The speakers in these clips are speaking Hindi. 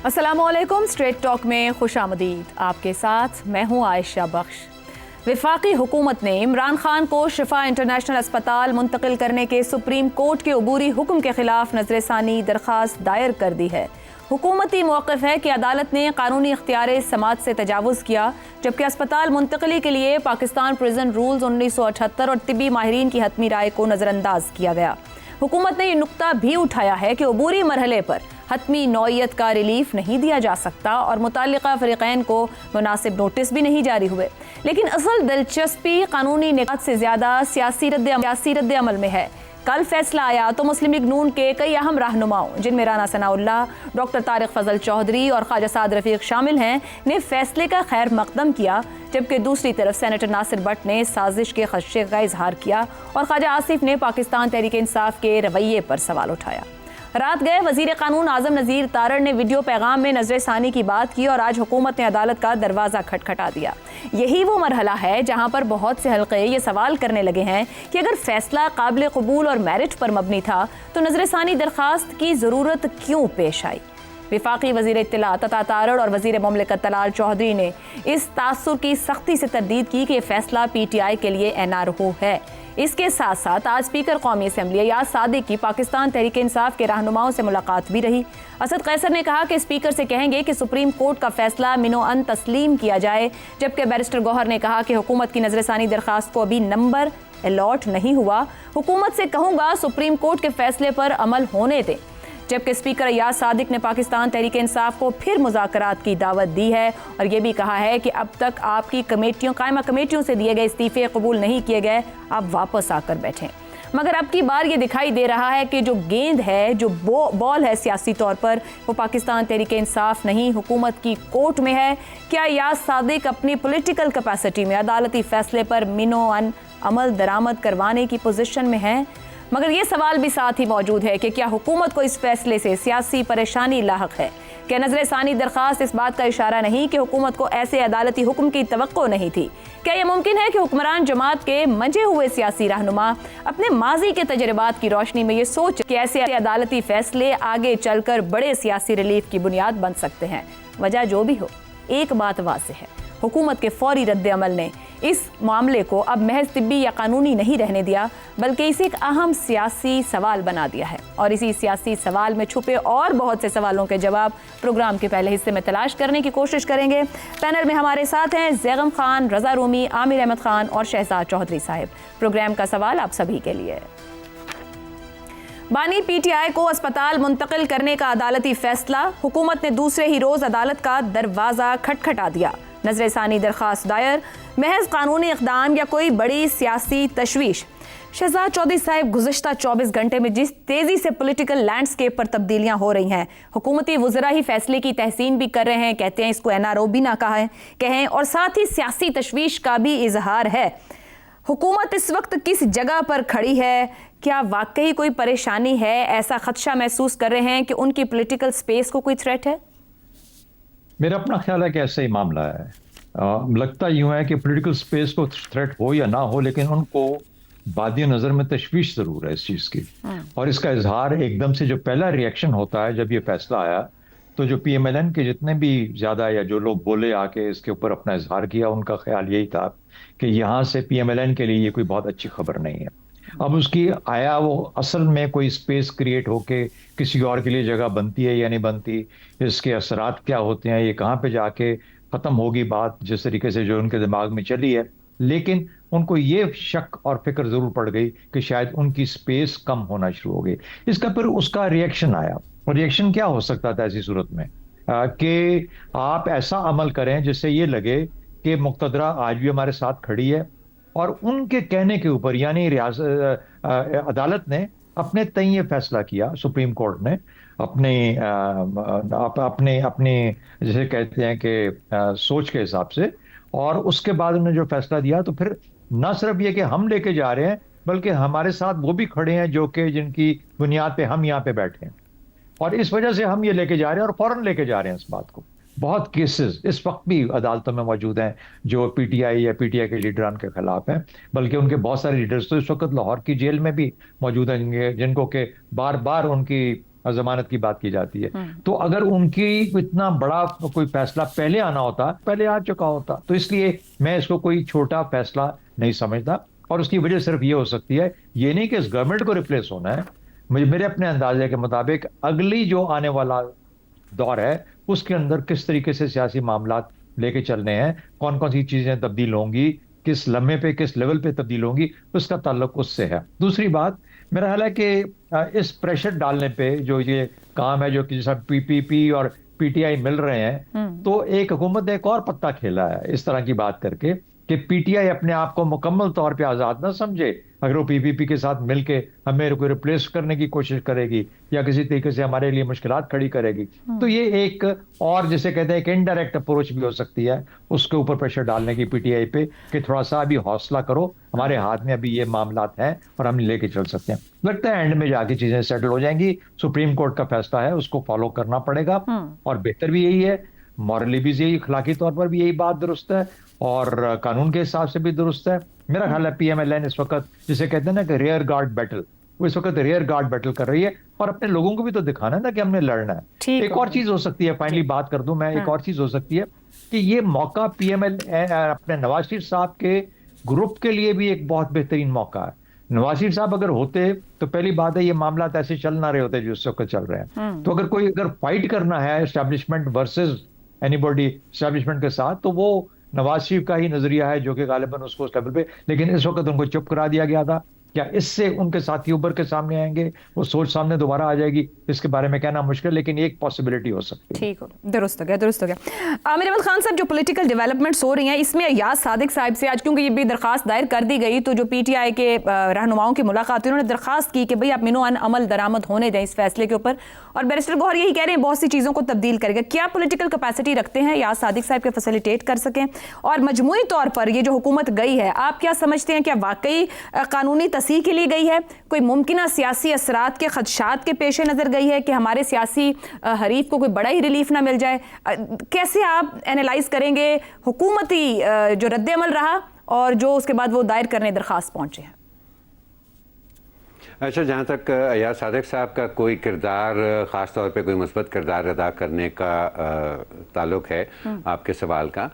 अस्सलामुअलैकुम। स्ट्रेट टॉक में खुशामदीद। आपके साथ मैं हूं आयशा बख्श। वफाकी हुकूमत ने इमरान खान को शिफा इंटरनेशनल अस्पताल मुंतकिल करने के सुप्रीम कोर्ट के अबूरी हुक्म के खिलाफ नजरसानी दरख्वास्त दायर कर दी है। हुकूमती मौक़िफ़ है कि अदालत ने कानूनी इख्तियार समात से तजावुज़ किया, जबकि अस्पताल मुंतकली के लिए पाकिस्तान प्रिजन रूल्स 1978 और तिब्बी माहिरीन की हतमी राय को नज़रअंदाज किया गया। हुकूमत ने यह नुक्ता भी उठाया है कि अबूरी मरहले पर हतमी नौइयत का रिलीफ नहीं दिया जा सकता और मुताल्लिका फ़रीक़ैन को मुनासिब नोटिस भी नहीं जारी हुए। लेकिन असल दिलचस्पी कानूनी निकात से ज़्यादा सियासी रद्द अमल में है। कल फैसला आया तो मुस्लिम लीग नून के कई अहम रहनुमाओं, जिनमें राना सनाउल्लाह, डॉक्टर तारिक फजल चौधरी और ख्वाजा साद रफीक शामिल हैं, ने फैसले का खैर मकदम किया, जबकि दूसरी तरफ सेनेटर नासिर भट्ट ने साजिश के खदशे का इजहार किया और ख्वाजा आसिफ ने पाकिस्तान तहरीक इंसाफ के रवैये पर सवाल उठाया। रात गए वजीर कानून आजम नज़ीर तारड़ ने वीडियो पैगाम में नजरसानी की बात की और आज हुकूमत ने अदालत का दरवाज़ा खटखटा दिया। यही वो मरहला है जहां पर बहुत से हल्के ये सवाल करने लगे हैं कि अगर फैसला काबिल कबूल और मेरिट पर मबनी था तो नजरसानी दरख्वास्त की ज़रूरत क्यों पेश आई। वफाकी वज़ीर इत्तलात अता तारड़ और वज़ीर ममलिकत तलाल चौधरी ने इस तासुर की सख्ती से तरदीद की कि यह फैसला PTI के लिए NRO है। इसके साथ साथ आज स्पीकर कौमी असम्बली अयाज सादिक की पाकिस्तान तहरीक इंसाफ के रहनुमाओं से मुलाकात भी रही। असद कैसर ने कहा कि स्पीकर से कहेंगे कि सुप्रीम कोर्ट का फैसला मिनो अन तस्लीम किया जाए, जबकि बैरिस्टर गौहर ने कहा कि हुकूमत की नजरसानी दरख्वास्त को अभी नंबर अलॉट नहीं हुआ। हुकूमत से कहूँगा सुप्रीम कोर्ट के फैसले पर अमल होने दें। जबकि स्पीकर अयाज सादिक ने पाकिस्तान तहरीक इंसाफ को फिर मुज़ाकरात की दावत दी है और ये भी कहा है कि अब तक आपकी कायमा कमेटियों से दिए गए इस्तीफे कबूल नहीं किए गए, आप वापस आकर बैठें। मगर अब की बार ये दिखाई दे रहा है कि जो गेंद है, जो बॉल है सियासी तौर पर, वो पाकिस्तान तहरीक इंसाफ नहीं, हुकूमत की कोर्ट में है। क्या अयाज सादिक अपनी पॉलिटिकल कैपेसिटी में अदालती फैसले पर मिनो अन अमल दरामद करवाने की पोजीशन में है? मगर ये सवाल भी साथ ही मौजूद है कि क्या हुकूमत को इस फैसले से सियासी परेशानी लाहक है? क्या नजरसानी दरख्वास्त इस बात का इशारा नहीं कि हुकूमत को ऐसे अदालती हुक्म की तवक्को नहीं थी? क्या यह मुमकिन है कि हुक्मरान जमात के मंजे हुए सियासी रहनुमा अपने माजी के तजर्बात की रोशनी में ये सोच कि ऐसे अदालती फैसले आगे चलकर बड़े सियासी रिलीफ की बुनियाद बन सकते हैं? वजह जो भी हो, एक बात वाज़ेह है, हुकूमत के फौरी रद्द अमल ने इस मामले को अब महज तिब्बी या कानूनी नहीं रहने दिया, बल्कि इसे एक अहम सियासी सवाल बना दिया है। और इसी सियासी सवाल में छुपे और बहुत से सवालों के जवाब प्रोग्राम के पहले हिस्से में तलाश करने की कोशिश करेंगे। पैनल में हमारे साथ हैं जैगम खान, रजा रूमी, आमिर अहमद खान और शहजाद चौधरी साहब। प्रोग्राम का सवाल आप सभी के लिए। बानी PTI को अस्पताल मुंतकिल करने का अदालती फैसला, हुकूमत ने दूसरे ही रोज अदालत का दरवाज़ा खटखटा दिया। नजरसानी दरख्वास्त दायर, महज कानूनी इक़दाम या कोई बड़ी सियासी तशवीश? शहजाद चौधरी साहब, गुज़श्ता 24 घंटे में जिस तेज़ी से पॉलिटिकल लैंडस्केप पर तब्दीलियां हो रही हैं, हुकूमती वज़रा ही फैसले की तहसीन भी कर रहे हैं, कहते हैं इसको NRO भी ना कहें, और साथ ही सियासी तशवीश का भी इजहार है। हुकूमत इस वक्त किस जगह पर खड़ी है? क्या वाकई कोई परेशानी है? ऐसा खदशा महसूस कर रहे हैं कि उनकी पॉलिटिकल स्पेस को कोई थ्रेट है? मेरा अपना ख्याल है कि ऐसा ही मामला है। लगता यूं है कि पॉलिटिकल स्पेस को थ्रेट हो या ना हो, लेकिन उनको बादी नज़र में तशवीश ज़रूर है इस चीज़ की। और इसका इजहार एकदम से, जो पहला रिएक्शन होता है जब ये फैसला आया, तो जो PMLN के जितने भी ज़्यादा या जो लोग बोले आके इसके ऊपर अपना इजहार किया, उनका ख्याल यही था कि यहाँ से PMLN के लिए ये कोई बहुत अच्छी खबर नहीं है। अब उसकी आया वो असल में कोई स्पेस क्रिएट होके किसी और के लिए जगह बनती है या नहीं बनती, इसके असरात क्या होते हैं, ये कहाँ पे जाके ख़त्म होगी बात, जिस तरीके से जो उनके दिमाग में चली है। लेकिन उनको ये शक और फिक्र ज़रूर पड़ गई कि शायद उनकी स्पेस कम होना शुरू हो गई। इसका फिर उसका रिएक्शन आया, और रिएक्शन क्या हो सकता था ऐसी सूरत में? कि आप ऐसा अमल करें जिससे ये लगे कि मुक़तदरा आज भी हमारे साथ खड़ी है, और उनके कहने के ऊपर, यानी अदालत ने अपने तय ये फैसला किया, सुप्रीम कोर्ट ने अपने जैसे कहते हैं कि सोच के हिसाब से, और उसके बाद उन्होंने जो फैसला दिया, तो फिर न सिर्फ ये कि हम लेके जा रहे हैं, बल्कि हमारे साथ वो भी खड़े हैं जो कि जिनकी बुनियाद पे हम यहाँ पे बैठे हैं, और इस वजह से हम ये लेके जा रहे हैं और फौरन लेके जा रहे हैं इस बात को। बहुत केसेस इस वक्त भी अदालतों में मौजूद हैं जो PTI या PTI के लीडरान के खिलाफ हैं, बल्कि उनके बहुत सारे लीडर्स तो इस वक्त लाहौर की जेल में भी मौजूद हैं, जिनको के बार बार उनकी जमानत की बात की जाती है। तो अगर उनकी इतना बड़ा कोई फैसला पहले आना होता, पहले आ चुका होता। तो इसलिए मैं इसको कोई छोटा फैसला नहीं समझता। और उसकी वजह सिर्फ ये हो सकती है, ये नहीं कि इस गवर्नमेंट को रिप्लेस होना है। मुझे मेरे अपने अंदाजे के मुताबिक अगली जो आने वाला दौर है उसके अंदर किस तरीके से सियासी मामला लेके चलने हैं, कौन कौन सी चीजें तब्दील होंगी, किस लम्हे पे किस लेवल पे तब्दील होंगी, उसका ताल्लुक उससे है। दूसरी बात, मेरा ख्याल है कि इस प्रेशर डालने पे जो ये काम है, जो कि जैसा पीपीपी और पीटीआई मिल रहे हैं, तो एक हुकूमत ने एक और पत्ता खेला है इस तरह की बात करके कि पीटीआई अपने आप को मुकम्मल तौर पे आजाद ना समझे। अगर वो पीपीपी के साथ मिलके हमें को रिप्लेस करने की कोशिश करेगी या किसी तरीके से हमारे लिए मुश्किलात खड़ी करेगी, तो ये एक और जिसे कहते हैं एक इनडायरेक्ट अप्रोच भी हो सकती है उसके ऊपर प्रेशर डालने की पीटीआई पे कि थोड़ा सा अभी हौसला करो, हमारे हाथ में अभी ये मामलात हैं और हम लेके चल सकते हैं। लगता है एंड में जाके चीजें सेटल हो जाएंगी। सुप्रीम कोर्ट का फैसला है, उसको फॉलो करना पड़ेगा और बेहतर भी यही है, मॉरली भी यही, अखलाकी तौर पर भी यही बात दुरुस्त है और कानून के हिसाब से भी दुरुस्त है। मेरा ख्याल है पीएमएलएन इस वक्त जिसे कहते हैं ना कि रेयर गार्ड बैटल, वो इस वक्त रेयर गार्ड बैटल कर रही है और अपने लोगों को भी तो दिखाना है ना कि हमने लड़ना है। एक और चीज हो सकती है, फाइनली बात कर दूं मैं, एक और चीज हो सकती है कि ये मौका पीएमएल अपने नवाज शरीफ साहब के ग्रुप के लिए भी एक बहुत बेहतरीन मौका है। नवाज शरीफ साहब अगर होते तो पहली बात है ये मामला ऐसे चल ना रहे होते जो इस वक्त चल रहे हैं। तो अगर फाइट करना है एस्टैब्लिशमेंट वर्सेस एनीबॉडी एस्टैब्लिशमेंट के साथ, तो वो नवाज शरीफ का ही नजरिया है जो कि गालिबन उसको उस लेवल पे, लेकिन इस वक्त उनको चुप करा दिया गया था। क्या इससे उनके साथी उभर के सामने आएंगे, वो सोच सामने दोबारा आ जाएगी, इसके बारे में कहना मुश्किल, लेकिन एक पॉसिबिलिटी हो सकती है। ठीक हो, दुरुस्त हो गया, दुरुस्त हो गया। आमिर अहमद खान साहब, जो पॉलिटिकल डेवलपमेंट्स हो रही हैं इसमें अयाज सादिक साहब से आज क्योंकि ये भी दरखास्त दायर कर दी गई, तो जो पीटीआई के रहनुमाओं की मुलाकात हुई, उन्होंने दरखास्त की कि भाई आप मिनो अमल दरामद होने दें इस फैसले के ऊपर, और बैरिस्टर गौहर यही कह रहे हैं बहुत सी चीज़ों को तब्दील करेगा। क्या पॉलिटिकल कैपेसिटी रखते हैं अयाज सादिक साहब के फैसिलिटेट कर सकें? और मजमूई तौर पर ये जो हुकूमत गई है, आप क्या समझते हैं, क्या वाकई कानूनी तसीह के लिए गई है, कोई मुमकिन सियासी असरात के खदशात के पेश नज़र गई है कि हमारे सियासी हरीफ को कोई बड़ा ही रिलीफ ना मिल जाए? कैसे आप एनालाइज करेंगे हुकूमती जो रद्द-ए-अमल रहा और जो उसके बाद वो दायर करने दरखास्त पहुंचे हैं? अच्छा, जहाँ तक अयाज सादिक साहब का कोई किरदार, ख़ास तौर पे कोई मुस्बत किरदार अदा करने का ताल्लुक है आपके सवाल का,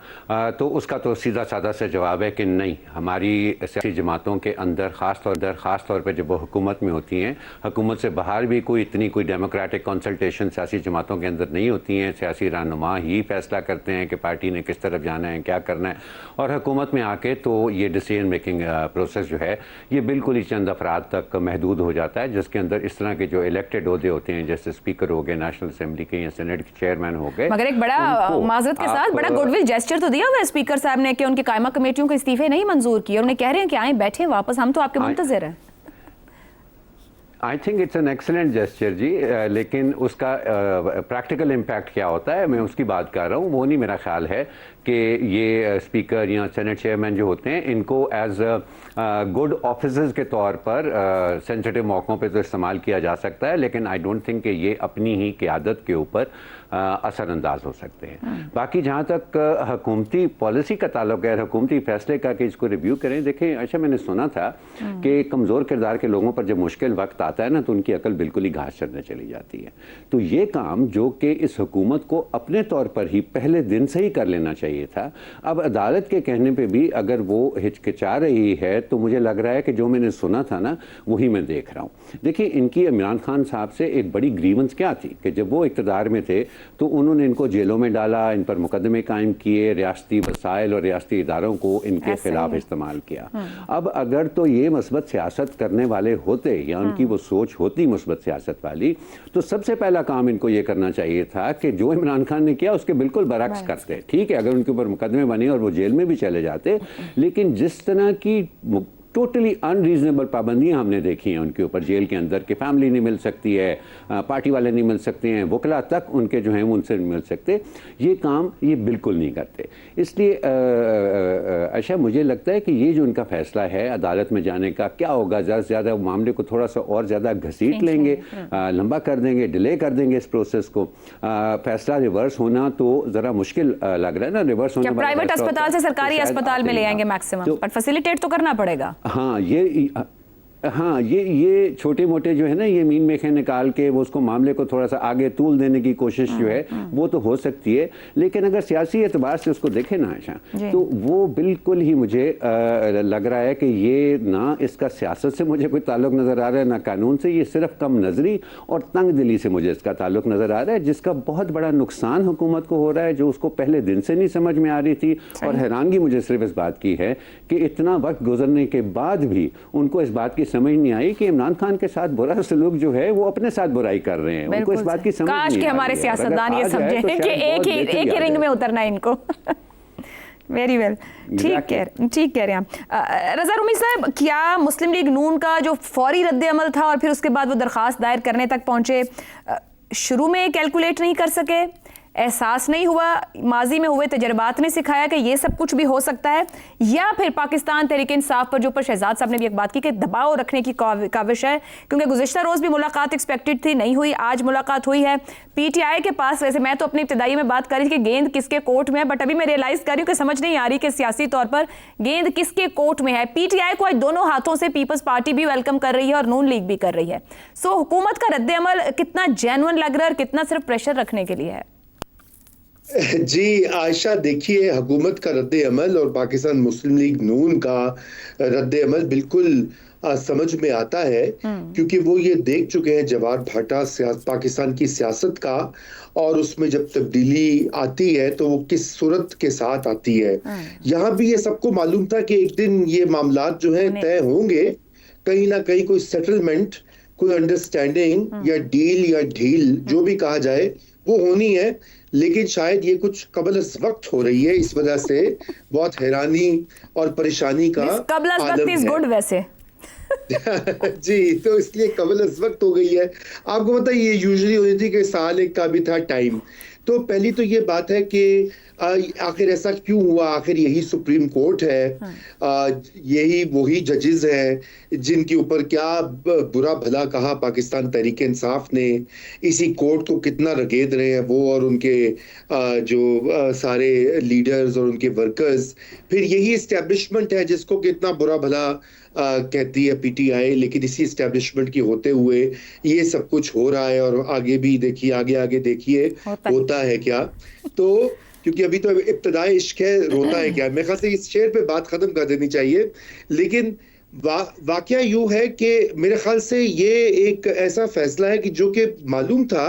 तो उसका तो सीधा साधा से जवाब है कि नहीं। हमारी सियासी जमातों के अंदर ख़ास तौर पे जब वो हुकूमत में होती हैं, हुकूमत से बाहर भी कोई डेमोक्रेटिक कंसल्टेशन सियासी जमातों के अंदर नहीं होती हैं। सियासी रहनुमा ही फैसला करते हैं कि पार्टी ने किस तरफ जाना है, क्या करना है, और हुकूमत में आके तो ये डिसीजन मेकिंग प्रोसेस जो है ये बिल्कुल ही चंद अफराद तक महदूद हो जाता है, जिसके अंदर इस तरह के जो इलेक्टेड ओहदे होते हैं, जैसे स्पीकर हो गए नेशनल असेंबली के या सेनेट के चेयरमैन हो गए। मगर एक बड़ा माजरत के साथ बड़ा गुडविल जेस्चर तो दिया हुआ है स्पीकर साहब ने कि उनकी कायमा कमेटियों के इस्तीफे नहीं मंजूर किए, और उन्हें कह रहे हैं कि आए बैठे वापस, हम तो आपके मुंतजिर हैं। I think it's an excellent gesture जी, लेकिन उसका प्रैक्टिकल इम्पैक्ट क्या होता है मैं उसकी बात कर रहा हूँ। वो नहीं मेरा ख्याल है कि ये स्पीकर या सेनेट चेयरमैन जो होते हैं इनको एज गुड ऑफिसर्स के तौर पर सेंसिटिव मौक़ों पे तो इस्तेमाल किया जा सकता है, लेकिन आई डोंट थिंक कि ये अपनी ही क़यादत के ऊपर असरअंदाज हो सकते हैं। बाकी जहाँ तक हुकूमती पॉलिसी का ताल्लुक है, हुकूमती फैसले का कि इसको रिव्यू करें, देखें अच्छा मैंने सुना था कि कमज़ोर किरदार के लोगों पर जब मुश्किल वक्त आता है ना तो उनकी अकल बिल्कुल ही घास चढ़ने चली जाती है। तो ये काम जो कि इस हुकूमत को अपने तौर पर ही पहले दिन से ही कर लेना चाहिए था, अब अदालत के कहने पे भी अगर वो हिचकिचा रही है तो मुझे लग रहा है कि जो मैंने सुना था ना वही मैं देख रहा हूँ। देखिए, इनकी इमरान खान साहब से एक बड़ी ग्रीवेंस क्या थी कि जब वो इक़्तिदार में थे तो उन्होंने इनको जेलों में डाला, इन पर मुकदमे कायम किए, रियासती वसाइल और रियासती इदारों को इनके खिलाफ इस्तेमाल किया। अब अगर तो ये मुस्बत सियासत करने वाले होते या उनकी वो सोच होती मुस्बत सियासत वाली, तो सबसे पहला काम इनको ये करना चाहिए था कि जो इमरान खान ने किया उसके बिल्कुल बरक्स करते। ठीक है, अगर उनके ऊपर मुकदमे बने और वो जेल में भी चले जाते, लेकिन जिस तरह की टोटली अनरीजनेबल पाबंदियां हमने देखी हैं उनके ऊपर, जेल के अंदर कि फैमिली नहीं मिल सकती है, पार्टी वाले नहीं मिल सकते हैं, वकला तक उनके जो हैं उनसे नहीं मिल सकते, ये काम ये बिल्कुल नहीं करते। इसलिए अच्छा मुझे लगता है कि ये जो उनका फैसला है अदालत में जाने का, क्या होगा, ज़्यादा से ज़्यादा मामले को थोड़ा सा और ज़्यादा घसीट लेंगे, लंबा कर देंगे, डिले कर देंगे इस प्रोसेस को। फैसला रिवर्स होना तो ज़रा मुश्किल लग रहा है ना, रिवर्स होना प्राइवेट अस्पताल से सरकारी अस्पताल में ले आएंगे मैक्सिमम, पर फैसिलिटेट तो करना पड़ेगा। हाँ, ये हाँ, ये छोटे मोटे जो है ना, ये मीन मेखे निकाल के वो उसको मामले को थोड़ा सा आगे तूल देने की कोशिश जो है वो तो हो सकती है, लेकिन अगर सियासी एतबार से उसको देखें ना आयशा, तो वो बिल्कुल ही मुझे लग रहा है कि ये ना इसका सियासत से मुझे कोई ताल्लुक नज़र आ रहा है ना कानून से, ये सिर्फ कम नजरी और तंग दिली से मुझे इसका ताल्लुक नज़र आ रहा है, जिसका बहुत बड़ा नुकसान हुकूमत को हो रहा है, जो उसको पहले दिन से नहीं समझ में आ रही थी। और हैरानगी मुझे सिर्फ इस बात की है कि इतना वक्त गुजरने के बाद भी उनको इस बात की समझ नहीं आई कि इमरान खान के साथ बुरा सलूक जो है वो अपने साथ बुराई कर रहे हैं। उनको इस बात की समझ नहीं आ रही है। काश कि हमारे सियासतदान ये समझे कि एक ही रिंग में उतरना है इनको। वेरी वेल, ठीक कह रहे हैं आप। रज़ा रूमी साहब, क्या मुस्लिम लीग नून का जो फौरी रद्द-ए-अमल था और फिर उसके बाद वो दरख्वास्त दायर करने तक पहुंचे, शुरू में कैलकुलेट नहीं कर सके, एहसास नहीं हुआ, माजी में हुए तजर्बात ने सिखाया कि ये सब कुछ भी हो सकता है, या फिर पाकिस्तान तहरीक इंसाफ पर, जो पर शहजाद साहब ने भी एक बात की कि दबाव रखने की काविश है, क्योंकि गुज़िश्ता रोज़ भी मुलाकात एक्सपेक्टेड थी, नहीं हुई, आज मुलाकात हुई है पीटीआई के पास। वैसे मैं तो अपनी इब्तिदाई में बात कर रही थी कि गेंद किसके कोर्ट में है, बट अभी मैं रियलाइज़ कर रही हूँ कि समझ नहीं आ रही कि सियासी तौर पर गेंद किसके कोर्ट में है। पीटीआई को आज दोनों हाथों से पीपल्स पार्टी भी वेलकम कर रही है और नून लीग भी कर रही है। सो हुकूमत का रद्द-ए-अमल कितना जेन्युइन लग रहा है और कितना सिर्फ प्रेशर रखने के लिए है? जी आयशा, देखिए, हुकूमत का रद्द अमल और पाकिस्तान मुस्लिम लीग नून का रद्द अमल बिल्कुल समझ में आता है, क्योंकि वो ये देख चुके हैं जवाहर भाटा पाकिस्तान की सियासत का, और उसमें जब तब्दीली आती है तो वो किस सूरत के साथ आती है। यहाँ भी ये सबको मालूम था कि एक दिन ये मामलात जो है तय होंगे, कहीं ना कहीं कोई सेटलमेंट, कोई अंडरस्टैंडिंग या डील या ढील जो भी कहा जाए वो होनी है, लेकिन शायद ये कुछ कबल अज़ वक्त हो रही है, इस वजह से बहुत हैरानी और परेशानी का कबल अज़ वक्त इज गुड वैसे। जी, तो इसलिए कबल अज़ वक्त हो गई है। आपको पता है ये यूजुअली होती थी कि साल एक का भी था टाइम। तो पहली तो ये बात है कि आखिर ऐसा क्यों हुआ, आखिर यही सुप्रीम कोर्ट है, यही वही जजेस हैं जिनके ऊपर क्या बुरा भला कहा पाकिस्तान तहरीक इंसाफ ने, इसी कोर्ट को कितना रगेद रहे हैं वो और उनके जो सारे लीडर्स और उनके वर्कर्स, फिर यही इस्टेब्लिशमेंट है जिसको कितना बुरा भला कहती है पीटीआई, लेकिन इसी इस्टेब्लिशमेंट की होते हुए ये सब कुछ हो रहा है। और आगे भी देखिए, आगे देखिए होता है क्या। तो क्योंकि अभी तो इब्तिदाई इश्क है, रोता है क्या, मेरे ख्याल से इस शेर पे बात खत्म कर देनी चाहिए। लेकिन वाकया यूं है कि मेरे ख्याल से ये एक ऐसा फैसला है कि जो कि मालूम था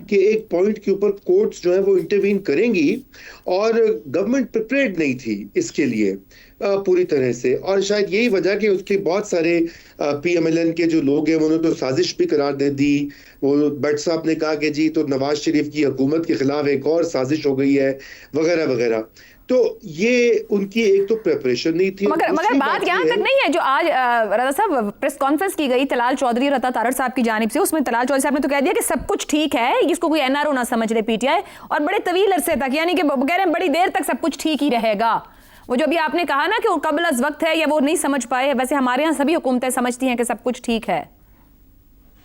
कि एक पॉइंट के ऊपर कोर्ट्स जो है वो इंटरवीन करेंगी, और गवर्नमेंट प्रिपेयर्ड नहीं थी इसके लिए पूरी तरह से। और शायद यही वजह कि उसके बहुत सारे पीएमएलएन के जो लोग हैं उन्होंने तो साजिश भी करार दे दी। वो भट्ट साहब ने कहा कि जी तो नवाज शरीफ की हुकूमत के खिलाफ एक और साजिश हो गई है, वगैरह वगैरह। तो ये उनकी एक तो प्रिपरेशन नहीं थी। मगर बात यहाँ तक नहीं है जो आज रज़ा साहब प्रेस कॉन्फ्रेंस की गई तलाल चौधरी और अता तारड़ साहब की जानिब से, उसमें तलाल चौधरी साहब ने तो कह दिया कि सब कुछ ठीक है, इसको कोई एनआरओ ना समझ रहे पीटीआई, और बड़े तवील अरसे तक, यानी कि कह रहे हैं बड़ी देर तक सब कुछ ठीक ही रहेगा। वो जो अभी आपने कहा ना कि वो कबल अज़ वक्त है, या वो नहीं समझ पाए, वैसे हमारे यहाँ सभी हुकूमतें समझती हैं कि सब कुछ ठीक है।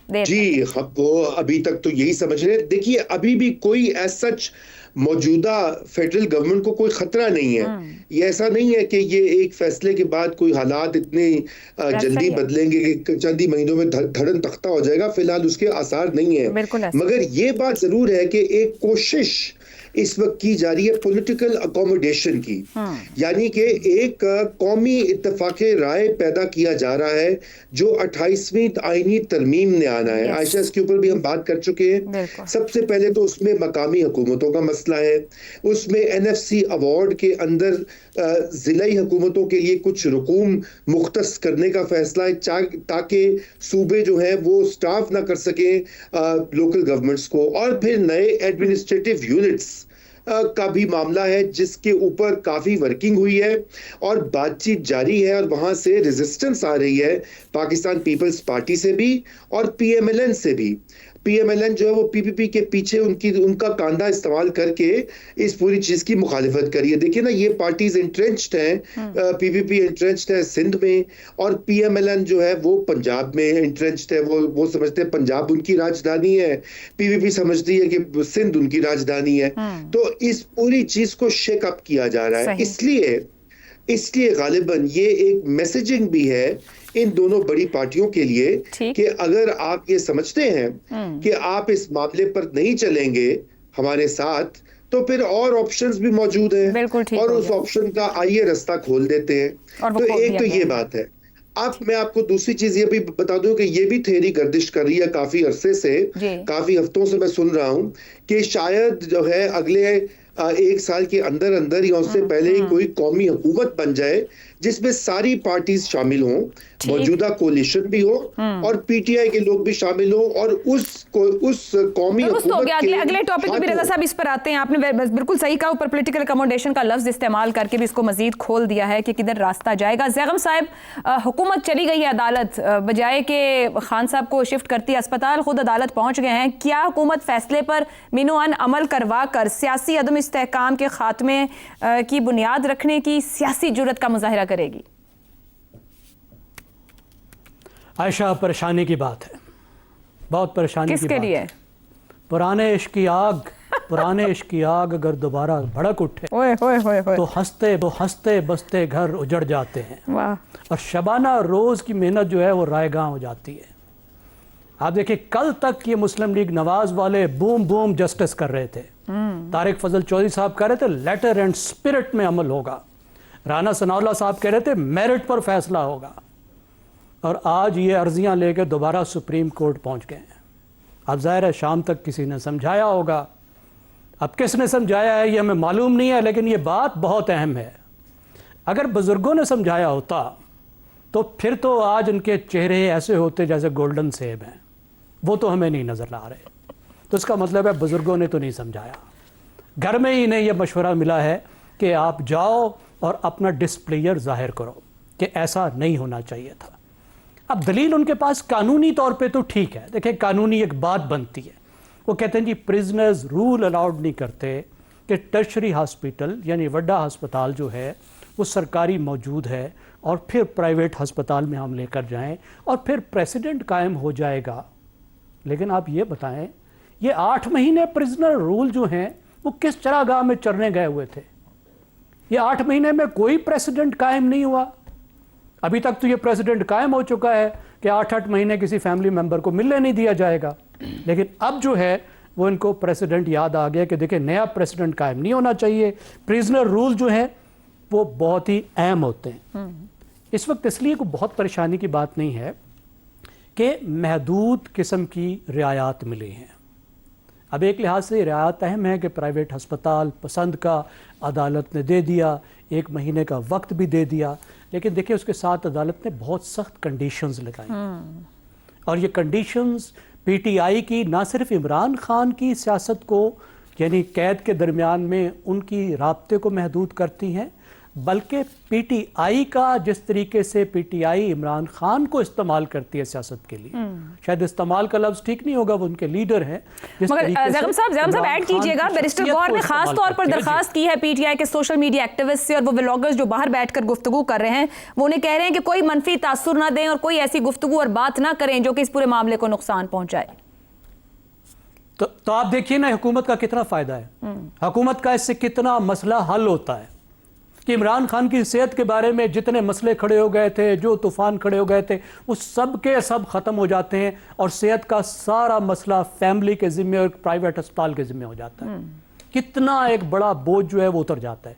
जी, वो अभी तक तो यही समझ रहे हैं। देखिए, अभी भी कोई एज सच मौजूदा फेडरल गवर्नमेंट को कोई खतरा नहीं है। ये ऐसा नहीं है कि ये एक फैसले के बाद कोई हालात इतने जल्दी बदलेंगे कि चंद ही महीनों में धड़न तख्ता हो जाएगा, फिलहाल उसके आसार नहीं है। मगर ये बात जरूर है कि एक कोशिश इस वक्त की जा रही है पॉलिटिकल अकोमोडेशन की, यानी कि एक कौमी इत्तेफाक राय पैदा किया जा रहा है जो 28वीं आईनी तरमीम ने आना है। आयशा, इसके ऊपर भी हम बात कर चुके हैं। सबसे पहले तो उसमें मकामी हुकूमतों का मसला है, उसमें एनएफसी अवार्ड के अंदर जिलाई हुकूमतों के लिए कुछ रुकूम मुख्तस करने का फैसला है ताकि सूबे जो है वो स्टाफ ना कर सके लोकल गवर्नमेंट्स को, और फिर नए एडमिनिस्ट्रेटिव यूनिट्स का भी मामला है जिसके ऊपर काफी वर्किंग हुई है और बातचीत जारी है, और वहां से रेजिस्टेंस आ रही है पाकिस्तान पीपल्स पार्टी से भी और पीएमएलएन से भी। पीएमएलएन जो है वो पीपीपी के पीछे उनका कांधा इस्तेमाल करके इस पूरी चीज की मुखालिफत करी है। देखिए ना, ये पार्टीज इंट्रेंच्ड हैं, पीपीपी इंट्रेंच्ड है सिंध में, और पीएमएलएन जो है वो पंजाब में इंट्रेंच्ड है। वो समझते हैं पंजाब उनकी राजधानी है, पीपीपी समझती है कि सिंध उनकी राजधानी है। तो इस पूरी चीज को शेक अप किया जा रहा है। इसलिए इसलिए गालिबन ये एक मैसेजिंग भी है इन दोनों बड़ी पार्टियों के लिए कि अगर आप ये समझते हैं कि आप इस मामले पर नहीं चलेंगे हमारे साथ, तो फिर और ऑप्शंस भी मौजूद हैं और उस ऑप्शन का आइए रास्ता खोल देते हैं। तो एक तो ये बात है। अब मैं आपको दूसरी चीज ये भी बता दूं कि ये भी थ्योरी गर्दिश कर रही है काफी अरसे से, काफी हफ्तों से मैं सुन रहा हूं कि शायद जो है अगले एक साल के अंदर अंदर या उससे पहले ही कोई कौमी हुकूमत बन जाए जिसमें सारी पार्टीज शामिल हों, मौजूदा कोलिशन भी हो और पीटीआई के लोग भी शामिल हो और उस कौमी हुकूमत के अगले टॉपिक पे भी रजा साहब इस पर आते हैं। आपने बिल्कुल सही कहा, ऊपर पॉलिटिकल अकोमोडेशन का लफ्ज इस्तेमाल करके भी इसको मजीद खोल दिया है कि किधर रास्ता जाएगा। ज़ैगम साहब, हुकूमत चली गई है अदालत, बजाय के खान साहब को शिफ्ट करती अस्पताल, खुद अदालत पहुंच गए हैं। क्या हुकूमत फैसले पर मिनोअन अमल करवा कर सियासी अदम इस्तेहकाम के खात्मे की बुनियाद रखने की सियासी जुर्रत का मुजाहिरा करेगी? आयशा, परेशानी की बात है, बहुत परेशानी किसके की बात लिए? है। पुराने इश्क की आग अगर दोबारा भड़क उठे तो हंसते बसते घर उजड़ जाते हैं। वाह। और शबाना रोज की मेहनत जो है वो रायगां हो जाती है। आप देखिए, कल तक ये मुस्लिम लीग नवाज वाले बूम बूम जस्टिस कर रहे थे। तारिक फजल चौधरी साहब कह रहे थे लेटर एंड स्पिरिट में अमल होगा। राना सनाउल्लाह साहब कह रहे थे मेरिट पर फैसला होगा। और आज ये अर्जियां लेकर दोबारा सुप्रीम कोर्ट पहुंच गए हैं। अब जाहिर है शाम तक किसी ने समझाया होगा। अब किसने समझाया है ये हमें मालूम नहीं है, लेकिन ये बात बहुत अहम है। अगर बुजुर्गों ने समझाया होता तो फिर तो आज उनके चेहरे ऐसे होते जैसे गोल्डन सेब हैं। वो तो हमें नहीं नज़र आ रहे। तो इसका मतलब है बुजुर्गों ने तो नहीं समझाया। घर में ही इन्हें यह मशवरा मिला है कि आप जाओ और अपना डिस्प्लेयर जाहिर करो कि ऐसा नहीं होना चाहिए था। अब दलील उनके पास कानूनी तौर पे तो ठीक है। देखिए, कानूनी एक बात बनती है, वो कहते हैं जी प्रिजनर्स रूल अलाउड नहीं करते कि टर्शरी हॉस्पिटल यानी वड्डा अस्पताल जो है वो सरकारी मौजूद है और फिर प्राइवेट अस्पताल में हम लेकर जाएं और फिर प्रेसिडेंट कायम हो जाएगा। लेकिन आप ये बताएं, ये 8 महीने प्रिजनर रूल जो हैं वो किस चरागाह में चरने गए हुए थे? ये 8 महीने में कोई प्रेसिडेंट कायम नहीं हुआ। अभी तक तो ये प्रेसिडेंट कायम हो चुका है कि 8-8 महीने किसी फैमिली मेंबर को मिलने नहीं दिया जाएगा। लेकिन अब जो है वो इनको प्रेसिडेंट याद आ गया कि देखिए नया प्रेसिडेंट कायम नहीं होना चाहिए। प्रिजनर रूल जो है वो बहुत ही अहम होते हैं। इस वक्त इसलिए कोई बहुत परेशानी की बात नहीं है कि महदूद किस्म की रियायत मिली हैं। अब एक लिहाज से रियायत अहम है कि प्राइवेट अस्पताल पसंद का अदालत ने दे दिया, 1 महीने का वक्त भी दे दिया। लेकिन देखिए उसके साथ अदालत ने बहुत सख्त कंडीशंस लगाई और ये कंडीशंस पीटीआई की ना सिर्फ इमरान खान की सियासत को यानी कैद के दरमियान में उनकी राब्ते को महदूद करती हैं, बल्कि पीटीआई का जिस तरीके से पीटीआई इमरान खान को इस्तेमाल करती है सियासत के लिए, शायद इस्तेमाल का लफ्ज ठीक नहीं होगा, वो उनके लीडर हैं। मगर ज़ैगम साहब ऐड कीजिएगा, बैरिस्टर गौर ने खास तौर पर दरखास्त की है पीटीआई के सोशल मीडिया एक्टिविस्ट से और वो व्लॉगर्स जो बाहर बैठकर गुफ्तगू कर रहे हैं, वो उन्हें कह रहे हैं कि कोई मनफी तासुर ना दें और कोई ऐसी गुफ्तगू और बात ना करें जो कि इस पूरे मामले को नुकसान पहुंचाए। तो आप देखिए ना हुकूमत का कितना फायदा है, हुकूमत का इससे कितना मसला हल होता है कि इमरान खान की सेहत के बारे में जितने मसले खड़े हो गए थे, जो तूफान खड़े हो गए थे, वो सब के सब खत्म हो जाते हैं और सेहत का सारा मसला फैमिली के जिम्मे और प्राइवेट अस्पताल के जिम्मे हो जाता है। कितना एक बड़ा बोझ जो है वो उतर जाता है।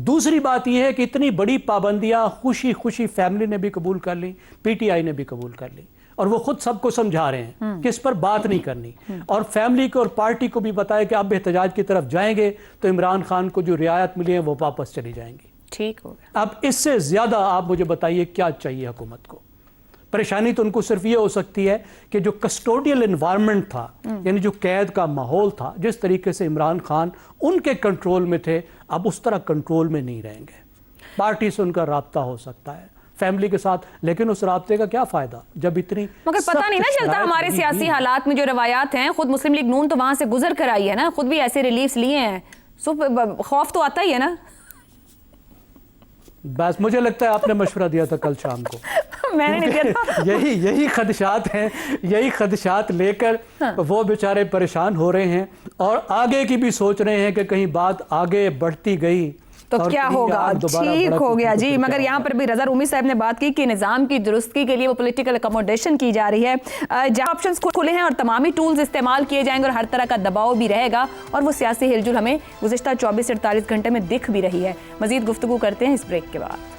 दूसरी बात यह है कि इतनी बड़ी पाबंदियां खुशी खुशी फैमिली ने भी कबूल कर ली, पीटीआई ने भी कबूल कर ली और वो खुद सबको समझा रहे हैं कि इस पर बात नहीं करनी और फैमिली को और पार्टी को भी बताया कि अब एहतजाज की तरफ जाएंगे तो इमरान खान को जो रियायत मिली है वो वापस चली जाएंगी। ठीक हो गया। अब इससे ज्यादा आप मुझे बताइए क्या चाहिए हुकूमत को? परेशानी तो उनको सिर्फ ये हो सकती है कि जो कस्टोडियल एनवायरनमेंट था यानी जो कैद का माहौल था, जिस तरीके से इमरान खान उनके कंट्रोल में थे, अब उस तरह कंट्रोल में नहीं रहेंगे। पार्टी से उनका राब्ता हो सकता है, फैमिली के साथ, लेकिन उस राब्ते का क्या फायदा जब इतनी मगर पता नहीं ना चलता हमारे सियासी हालात में जो रवायात हैं। खुद मुस्लिम लीग नून तो वहां से गुजर कर आई है ना, खुद भी ऐसे रिलीफ्स लिए हैं, सो खौफ तो आता ही है ना। बस मुझे लगता है आपने मशवरा दिया था कल शाम को। मैंने नहीं दिया था। यही खदशात हैं, यही खदशात लेकर वो बेचारे परेशान हो रहे हैं और आगे की भी सोच रहे हैं कि कहीं बात आगे बढ़ती गई तो और क्या कहीं होगा? आज दोबारा ठीक बड़ा हो कुछ गया तो जी। फिर मगर क्या यहाँ होगा? पर भी रजा रूमी साहब ने बात की कि निज़ाम की दुरुस्ती के लिए वो पॉलिटिकल अकोमोडेशन की जा रही है, जहाँ ऑप्शंस खुले हैं और तमामी टूल्स इस्तेमाल किए जाएंगे और हर तरह का दबाव भी रहेगा, और वो सियासी हिलजुल हमें गुज़िश्ता 24 से 48 घंटे में दिख भी रही है। मजीद गुफ्तगू करते हैं इस ब्रेक के बाद।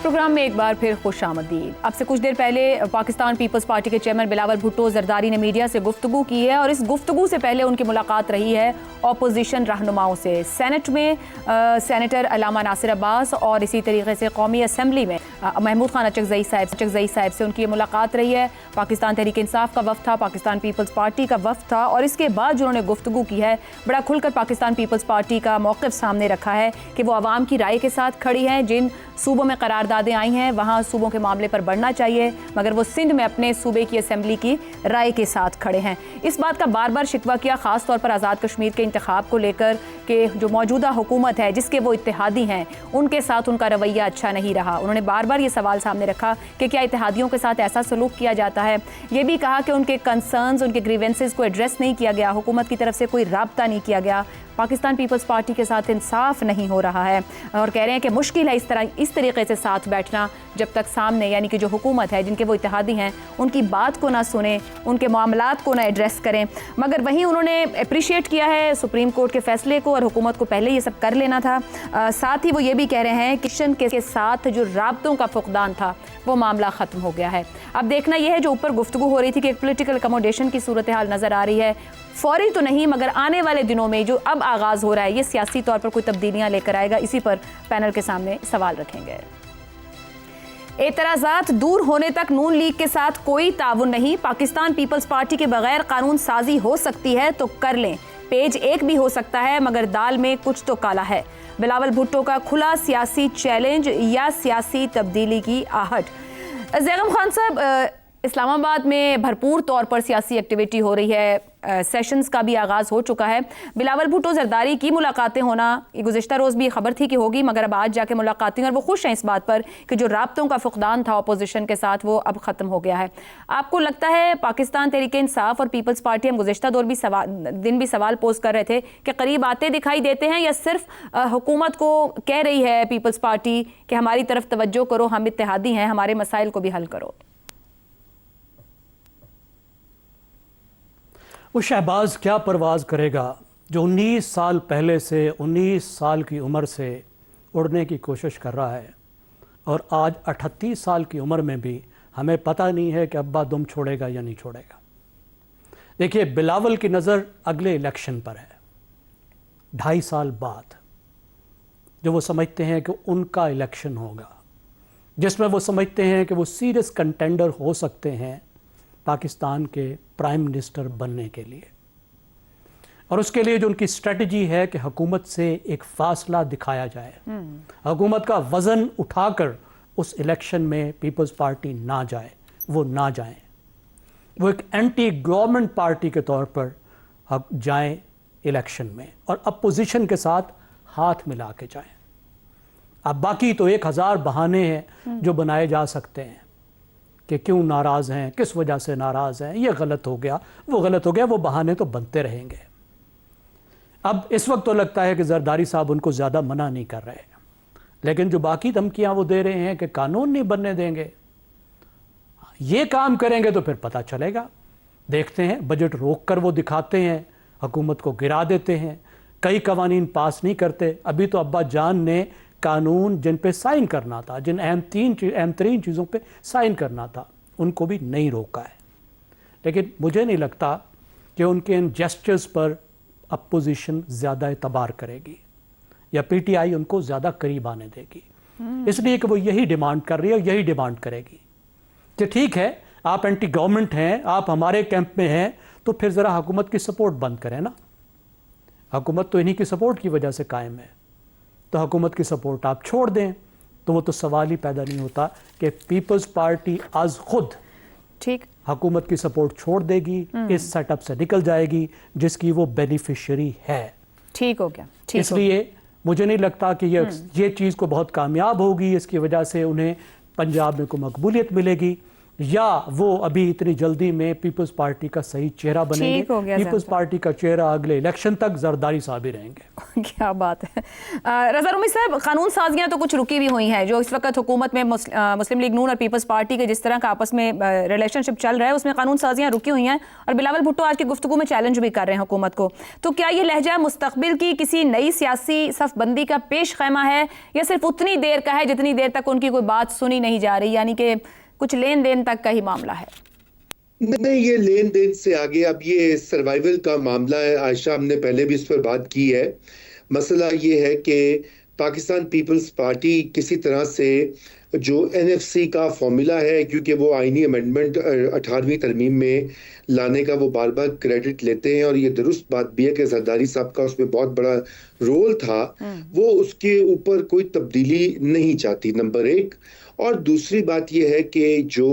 प्रोग्राम में एक बार फिर खुश आमदीद। अब से कुछ देर पहले पाकिस्तान पीपल्स पार्टी के चेयरमैन बिलावल भुट्टो जरदारी ने मीडिया से गुफ्तगू की है, और इस गुफ्तगू से पहले उनकी मुलाकात रही है ऑपोजिशन रहनुमाओं से। सेनेट में सेनेटर अलामा नासिर अब्बास और इसी तरीके से कौमी असम्बली में महमूद खान अचकजई साहब से उनकी मुलाकात रही है। पाकिस्तान तहरीक इंसाफ का वफ़द था, पाकिस्तान पीपल्स पार्टी का वफ़द था, और इसके बाद जो उन्होंने गुफ्तगू की है, बड़ा खुलकर पाकिस्तान पीपल्स पार्टी का मौक़िफ़ सामने रखा है कि वो आवाम की राय के साथ खड़ी है। जिन सूबों में करारदादें आई हैं वहाँ सूबों के मामले पर बढ़ना चाहिए, मगर वो सिंध में अपने सूबे की असम्बली की राय के साथ खड़े हैं। इस बात का बार बार शिकवा किया, ख़ास तौर पर आज़ाद कश्मीर के इंतखाब को लेकर कि जो मौजूदा हुकूमत है जिसके वो इत्तेहादी हैं उनके साथ उनका रवैया अच्छा नहीं रहा। उन्होंने बार बार ये सवाल सामने रखा कि क्या इत्तेहादियों के साथ ऐसा सलूक किया जाता है। ये भी कहा कि उनके कंसर्न्स, उनके ग्रीवेंसेस को एड्रेस नहीं किया गया, हुकूमत की तरफ से कोई राब्ता नहीं किया गया, पाकिस्तान पीपल्स पार्टी के साथ इंसाफ नहीं हो रहा है, और कह रहे हैं कि मुश्किल है इस तरीके से साथ बैठना जब तक सामने यानी कि जो हुकूमत है जिनके वो इत्तेहादी हैं उनकी बात को ना सुने, उनके मामलात को ना एड्रेस करें। मगर वहीं उन्होंने अप्रिशिएट किया है सुप्रीम कोर्ट के फैसले को, और हुकूमत को पहले ये सब कर लेना था। साथ ही वो ये भी कह रहे हैं कि किशन के साथ जो राब्तों का फुकदान था वो मामला ख़त्म हो गया है। अब देखना यह है, जो ऊपर गुफ्तगू हो रही थी कि एक पोलिटिकल अकोमोडेशन की सूरत हाल नज़र आ रही है, फौरी तो नहीं मगर आने वाले दिनों में जो अब आगाज़ हो रहा है ये सियासी तौर पर कोई तब्दीलियाँ लेकर आएगा। इसी पर पैनल के सामने सवाल रखेंगे। एतराज़ात दूर होने तक नून लीग के साथ कोई ताउन नहीं, पाकिस्तान पीपल्स पार्टी के बगैर कानून साजी हो सकती है तो कर लें, पेज एक भी हो सकता है मगर दाल में कुछ तो काला है। बिलावल भुट्टो का खुला सियासी चैलेंज या सियासी तब्दीली की आहट। ज़ैगम खान साहब, इस्लामाबाद में भरपूर तौर पर सियासी एक्टिविटी हो रही है, सेशंस का भी आगाज़ हो चुका है। बिलावल भुट्टो जरदारी की मुलाकातें होना गुज़िश्ता रोज़ भी खबर थी कि होगी, मगर अब आज जाके मुलाकातें, और वो खुश हैं इस बात पर कि जो राब्तों का फुकदान था अपोजिशन के साथ वो अब ख़त्म हो गया है। आपको लगता है पाकिस्तान तहरीक इंसाफ और पीपल्स पार्टी, हम गुज़िश्ता दिन भी सवाल पोस्ट कर रहे थे कि करीब आते दिखाई देते हैं, या सिर्फ हुकूमत को कह रही है पीपल्स पार्टी कि हमारी तरफ तवज्जो करो, हम इत्तेहादी हैं, हमारे मसाइल को भी हल करो? वो शहबाज क्या परवाज़ करेगा जो 19 साल पहले से 19 साल की उम्र से उड़ने की कोशिश कर रहा है, और आज 38 साल की उम्र में भी हमें पता नहीं है कि अब्बा दुम छोड़ेगा या नहीं छोड़ेगा। देखिए, बिलावल की नज़र अगले इलेक्शन पर है, 2.5 साल बाद, जो वो समझते हैं कि उनका इलेक्शन होगा, जिसमें वो समझते हैं कि वो सीरियस कंटेंडर हो सकते हैं पाकिस्तान के प्राइम मिनिस्टर बनने के लिए। और उसके लिए जो उनकी स्ट्रेटजी है कि हुकूमत से एक फासला दिखाया जाए, हुकूमत का वज़न उठाकर उस इलेक्शन में पीपल्स पार्टी ना जाए, वो ना जाएं, वो एक एंटी गवर्नमेंट पार्टी के तौर पर जाएं इलेक्शन में, और अपोजिशन के साथ हाथ मिला के जाएं। अब बाकी तो 1000 बहाने हैं जो बनाए जा सकते हैं कि क्यों नाराज़ हैं, किस वजह से नाराज़ हैं, ये गलत हो गया, वो गलत हो गया, वो बहाने तो बनते रहेंगे। अब इस वक्त तो लगता है कि जरदारी साहब उनको ज़्यादा मना नहीं कर रहे, लेकिन जो बाकी धमकियां वो दे रहे हैं कि कानून नहीं बनने देंगे, ये काम करेंगे तो फिर पता चलेगा। देखते हैं, बजट रोक कर वो दिखाते हैं, हुकूमत को गिरा देते हैं, कई कवानीन पास नहीं करते। अभी तो अब्बा जान ने कानून जिन पे साइन करना था, जिन अहम तरीन चीज़ों पे साइन करना था, उनको भी नहीं रोका है। लेकिन मुझे नहीं लगता कि उनके इन जेस्चर्स पर अपोजिशन ज़्यादा एतबार करेगी या पीटीआई उनको ज़्यादा करीब आने देगी, इसलिए कि वो यही डिमांड कर रही है और यही डिमांड करेगी कि ठीक है, आप एंटी गवर्नमेंट हैं, आप हमारे कैंप में हैं, तो फिर ज़रा हुकूमत की सपोर्ट बंद करें ना। हुकूमत तो इन्हीं की सपोर्ट की वजह से कायम है, तो हुकूमत की सपोर्ट आप छोड़ दें तो वो तो सवाल ही पैदा नहीं होता कि पीपल्स पार्टी आज खुद ठीक हुकूमत की सपोर्ट छोड़ देगी, इस सेटअप से निकल जाएगी जिसकी वो बेनिफिशियरी है। ठीक हो गया, ठीक इसलिए मुझे नहीं लगता कि ये चीज़ को बहुत कामयाब होगी, इसकी वजह से उन्हें पंजाब में को मकबूलियत मिलेगी। या वो अभी इतनी जल्दी में पीपल्स पार्टी का सही चेहरा बनेंगे? ठीक हो गया पीपल्स ज़ैन पार्टी का चेहरा अगले इलेक्शन तक जरदारी साहब ही रहेंगे। क्या बात है। रज़ा रूमी साहब, कानून साजियाँ तो कुछ रुकी हुई हुई हैं, जो इस वक्त हुकूमत में मुस्लिम लीग नून और पीपल्स पार्टी के जिस तरह का आपस में रिलेशनशिप चल रहा है उसमें कानून साजियाँ रुकी हुई हैं, और बिलावल भुट्टो आज की गुफ्तगू में चैलेंज भी कर रहे हैं हुकूमत को। तो क्या ये लहजा मुस्तकबिल की किसी नई सियासी सफबंदी का पेश खैमा है, या सिर्फ उतनी देर का है जितनी देर तक उनकी कोई बात सुनी नहीं जा रही, यानी कि कुछ लेन देन तक का ही मामला है? नहीं, ये लेन देन से आगे अब ये सर्वाइवल का मामला है। आयशा, हमने पहले भी इस पर बात की है। मसला ये है कि पाकिस्तान पीपल्स पार्टी किसी तरह से जो एनएफसी का फॉर्मूला है, क्योंकि वो आईनी अमेंडमेंट 18वीं तरमीम में लाने का वो बार बार क्रेडिट लेते हैं, और ये दुरुस्त बात भी है कि जरदारी साहब का उसमें बहुत बड़ा रोल था, वो उसके ऊपर कोई तब्दीली नहीं चाहती, नंबर एक। और दूसरी बात यह है कि जो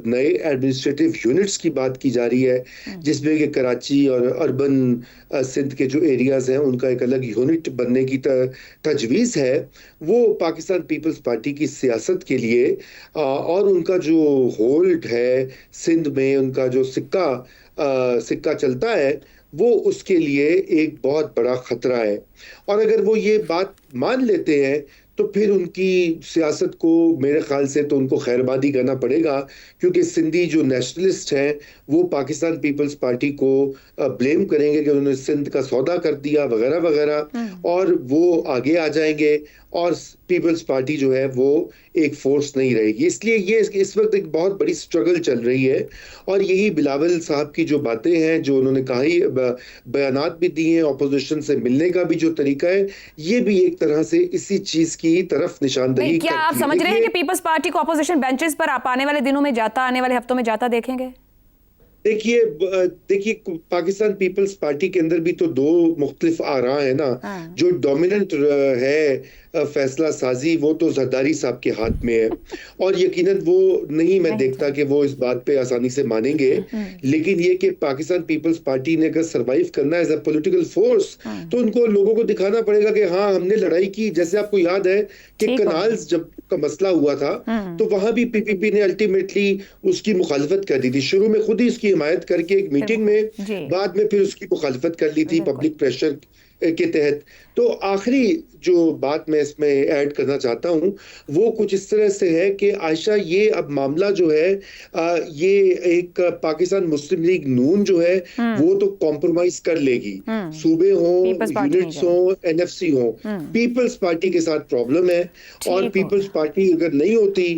नए एडमिनिस्ट्रेटिव यूनिट्स की बात की जा रही है, जिसमें कि कराची और अर्बन सिंध के जो एरियाज हैं उनका एक अलग यूनिट बनने की तजवीज़ है, वो पाकिस्तान पीपल्स पार्टी की सियासत के लिए और उनका जो होल्ड है सिंध में, उनका जो सिक्का चलता है, वो उसके लिए एक बहुत बड़ा खतरा है। और अगर वो ये बात मान लेते हैं तो फिर उनकी सियासत को मेरे ख्याल से तो उनको खैरबादी करना पड़ेगा, क्योंकि सिंधी जो नेशनलिस्ट हैं वो पाकिस्तान पीपल्स पार्टी को ब्लेम करेंगे कि उन्होंने सिंध का सौदा कर दिया वगैरह वगैरह, और वो आगे आ जाएंगे और पीपल्स पार्टी जो है वो एक फोर्स नहीं रहेगी। इसलिए ये इस वक्त एक बहुत बड़ी स्ट्रगल चल रही है, और यही बिलावल साहब की जो बातें हैं, जो उन्होंने कहा ही बयानात भी दिए हैं, ऑपोजिशन से मिलने का भी जो तरीका है, ये भी एक तरह से इसी चीज की तरफ निशानदेही क्या आप समझ रहे हैं कि पीपल्स पार्टी को ऑपोजिशन बेंचेस पर आप आने वाले दिनों में जाता, आने वाले हफ्तों में जाता देखेंगे? देखिए पाकिस्तान पीपल्स पार्टी के अंदर भी तो दो मुख्तलिफ आरा है ना। जो डोमिनेंट है फैसला साजी, वो तो जरदारी साहब के हाथ में है, और यकीनन वो नहीं, मैं देखता कि वो इस बात पे आसानी से मानेंगे। लेकिन ये कि पाकिस्तान पीपल्स पार्टी ने अगर सरवाइव करना है एज अ पॉलिटिकल फोर्स, तो उनको लोगों को दिखाना पड़ेगा कि हाँ, हमने लड़ाई की। जैसे आपको याद है कि कनाल्स जब का मसला हुआ था, तो वहां भी पीपीपी ने अल्टीमेटली उसकी मुखालफत कर दी थी, शुरू में खुद ही उसकी हिमायत करके एक मीटिंग में, बाद में फिर उसकी मुखालफत कर ली थी पब्लिक प्रेशर के तहत। तो आखिरी जो बात मैं इसमें ऐड करना चाहता हूं वो कुछ इस तरह से है कि आयशा, ये अब मामला जो है ये एक पाकिस्तान मुस्लिम लीग नून जो है वो तो कॉम्प्रोमाइज कर लेगी, सूबे हो, यूनिट्स हो, एनएफसी हो, पीपल्स पार्टी के साथ प्रॉब्लम है। और पीपल्स पार्टी अगर नहीं होती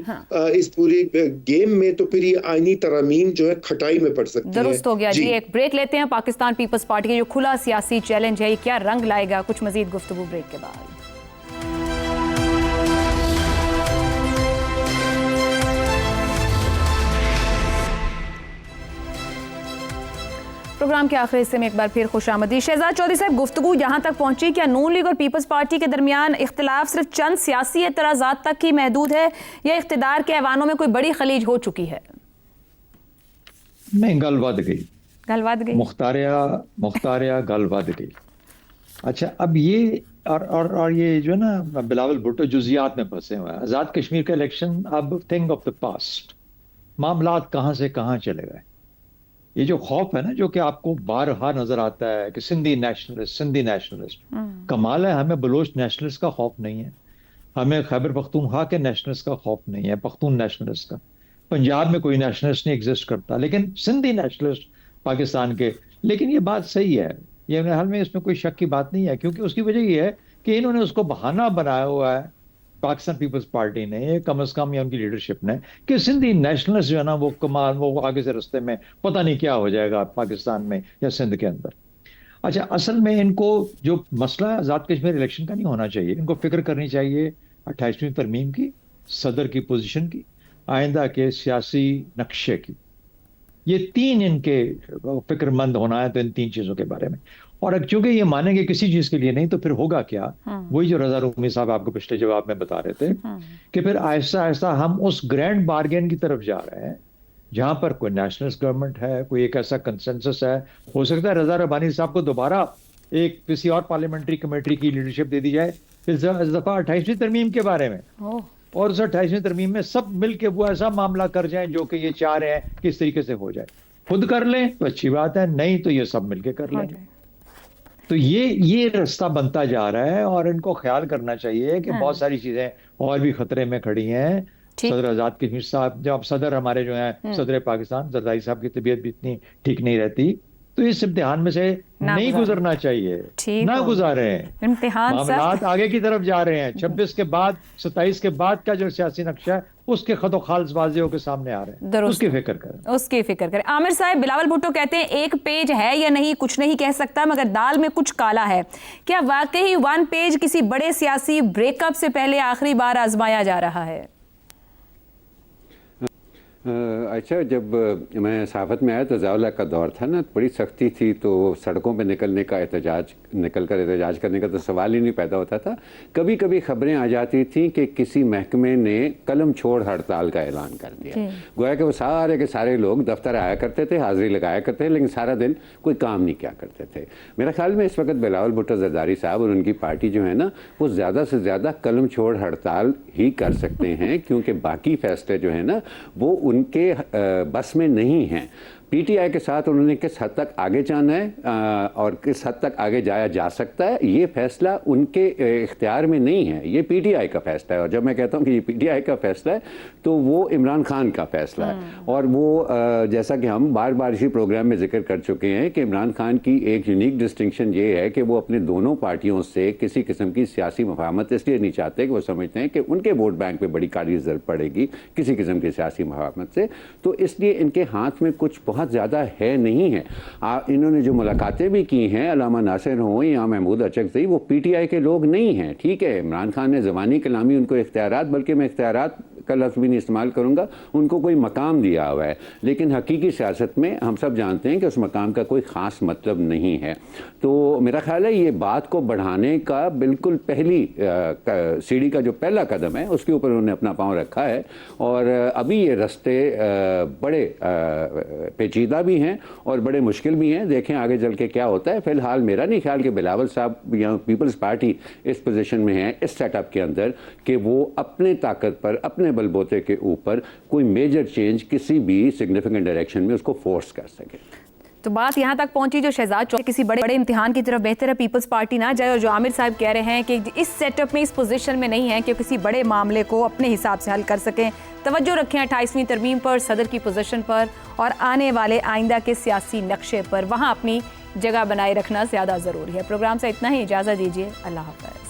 इस पूरी गेम में, तो फिर ये आईनी तरामीम जो है खटाई में पड़ सकती है। दुरुस्त हो गया जी। एक ब्रेक लेते हैं। पाकिस्तान पीपल्स पार्टी के जो खुला सियासी चैलेंज है, ये क्या रंग लाएगा? कुछ मजीद गुफ्तगू ब्रेक के बाद। प्रोग्राम के आखिरी हिस्से में एक बार फिर खुशामदीद। शहजाद चौधरी साहब, गुफ्तगू यहाँ तक पहुंची, क्या नून लीग और पीपल्स पार्टी के दरमियान इख्तिलाफ सिर्फ चंद सियासी एतराज़ात तक ही महदूद है, या इख्तिदार के ऐवानों में कोई बड़ी खलीज हो चुकी है? नहीं, गल वध गई, मुख्तारिया गल वध गई। अच्छा, अब ये और ये जो ना बिलावल भुट्टो जुजियात में फंसे हुए हैं। आज़ाद कश्मीर का इलेक्शन अब थिंग ऑफ द पास्ट, मामलात कहाँ से कहाँ चले गए। ये जो खौफ है ना, जो कि आपको बारहा नजर आता है कि सिंधी नेशनलिस्ट, कमाल है, हमें बलोच नेशनलिस्ट का खौफ नहीं है, हमें खैबर पख्तूनख्वा के नेशनलिस्ट का खौफ नहीं है, पख्तून नेशनलिस्ट का। पंजाब में कोई नेशनलिस्ट नहीं एग्जिस्ट करता, लेकिन सिंधी नेशनलिस्ट पाकिस्तान के। लेकिन ये बात सही है, ये मेरे हाल में इसमें कोई शक की बात नहीं है, क्योंकि उसकी वजह ये है कि इन्होंने उसको बहाना बनाया हुआ है, पाकिस्तान पीपल्स पार्टी ने, कम से कम या उनकी लीडरशिप ने, कि सिंधी नेशनलिस्ट जो है ना, वो कमाल, वो आगे से रास्ते में पता नहीं क्या हो जाएगा पाकिस्तान में या सिंध के अंदर। अच्छा, असल में इनको जो मसला आज़ाद कश्मीर इलेक्शन का नहीं होना चाहिए, इनको फिक्र करनी चाहिए 28वीं तरमीम की, सदर की पोजीशन की, आइंदा के सियासी नक्शे की। ये तीन इनके फिक्रमंद होना है, तो इन तीन चीजों के बारे में। और चूंकि ये मानेंगे किसी चीज के लिए नहीं, तो फिर होगा क्या? वही जो रजा रूमी साहब आपको पिछले जवाब में बता रहे थे, कि फिर आहिस्ता आहिस्ता हम उस ग्रैंड बार्गेन की तरफ जा रहे हैं, जहां पर कोई नेशनलिस्ट गवर्नमेंट है, कोई एक ऐसा कंसेंसस है। हो सकता है रजा रब्बानी साहब को दोबारा एक किसी और पार्लियामेंट्री कमेटी की लीडरशिप दे दी जाए इस दफा 28वीं तरमीम के बारे में, और उस 28वीं तरमीम में सब मिलके वो ऐसा मामला कर जाएं जो कि ये चाह रहे हैं किस तरीके से हो जाए। खुद कर लें तो अच्छी बात है, नहीं तो ये सब मिलके कर लें। तो ये रास्ता बनता जा रहा है और इनको ख्याल करना चाहिए कि बहुत सारी चीजें और भी खतरे में खड़ी हैं। सदर आजाद कश्मीर साहब, जब सदर हमारे जो हैं सदर पाकिस्तान जरदारी साहब की तबीयत भी इतनी ठीक नहीं रहती, तो इस इम्तिहान में से नहीं गुजरना चाहिए, ना गुजारे हैं। इम्तिहान मामलात आगे की तरफ जा रहे हैं। 26 के बाद 27 के बाद का जो सियासी नक्शा है उसके खतो खालस वाज़े होकर सामने आ रहे हैं, उसकी फिक्र करें। आमिर साहब, बिलावल भुट्टो कहते हैं एक पेज है या नहीं कुछ नहीं कह सकता, मगर दाल में कुछ काला है। क्या वाकई 1 पेज किसी बड़े सियासी ब्रेकअप से पहले आखिरी बार आजमाया जा रहा है? अच्छा, जब मैं सहाफ़त में आया तो ज़ावला का दौर था ना, बड़ी सख्ती थी, तो सड़कों पे निकल कर एहतजाज करने का तो सवाल ही नहीं पैदा होता था। कभी कभी खबरें आ जाती थी कि किसी महकमे ने कलम छोड़ हड़ताल का ऐलान कर दिया। गोया कि वो सारे के सारे लोग दफ्तर आया करते थे, हाज़िरी लगाया करते थे, लेकिन सारा दिन कोई काम नहीं किया करते थे। मेरा ख्याल में इस वक्त बिलावल भुट्टो जरदारी साहब और उनकी पार्टी जो है ना, वो ज़्यादा से ज़्यादा कलम छोड़ हड़ताल ही कर सकते हैं, क्योंकि बाकी फैसले जो है ना वो उनके बस में नहीं हैं। पीटीआई के साथ उन्होंने किस हद तक आगे जाना है और किस हद तक आगे जाया जा सकता है, ये फैसला उनके इख्तियार में नहीं है, ये पीटीआई का फैसला है। और जब मैं कहता हूँ कि ये पीटीआई का फैसला है तो वो इमरान खान का फैसला है। और वो जैसा कि हम बार बार इसी प्रोग्राम में जिक्र कर चुके हैं कि इमरान खान की एक यूनिक डिस्टिंक्शन ये है कि वो अपने दोनों पार्टियों से किसी किस्म की सियासी मुफाहमत इसलिए नहीं चाहते कि वो समझते हैं कि उनके वोट बैंक पर बड़ी काली ज़रूरत पड़ेगी किसी किस्म की सियासी मुफाहमत से, तो इसलिए इनके हाथ में कुछ बहुत ज़्यादा है नहीं है। इन्होंने जो मुलाकातें भी की हैं, अलामा नासिर हों या महमूद अचकज़ई, वो पीटीआई के लोग नहीं हैं। ठीक है, इमरान खान ने ज़बानी कलामी उनको इख्तियारात, बल्कि मैं इख्तियारात का लफ्ज़ भी नहीं इस्तेमाल करूँगा, उनको कोई मकाम दिया हुआ है, लेकिन हकीकी सियासत में हम सब जानते हैं कि उस मकाम का कोई ख़ास मतलब नहीं है। तो मेरा ख्याल है ये बात को बढ़ाने का बिल्कुल पहली सीढ़ी का जो पहला कदम है उसके ऊपर उन्होंने अपना पाँव रखा है। और अभी ये रास्ते बड़े पेचीदा भी हैं और बड़े मुश्किल भी हैं। देखें आगे चल के क्या होता है। फिलहाल मेरा नहीं ख्याल कि बिलावल साहब या पीपल्स पार्टी इस पोजीशन में है, इस सेटअप के अंदर, कि वो अपने ताकत पर, अपने बलबूते के ऊपर कोई मेजर चेंज किसी भी सिग्निफिकेंट डायरेक्शन में उसको फोर्स कर सके। तो बात यहाँ तक पहुंची जो शहजाद चौधरी किसी बड़े इम्तिहान की तरफ बेहतर है पीपल्स पार्टी ना जाए, और जो आमिर साहब कह रहे हैं कि इस सेटअप में, इस पोजीशन में नहीं है कि किसी बड़े मामले को अपने हिसाब से हल कर सकें। तवज्जो रखें 28वीं तरमीम पर, सदर की पोजीशन पर और आने वाले आइंदा के सियासी नक्शे पर, वहाँ अपनी जगह बनाए रखना ज़्यादा ज़रूरी है। प्रोग्राम से इतना ही, इजाज़त दीजिए, अल्लाह हाफ़िज़।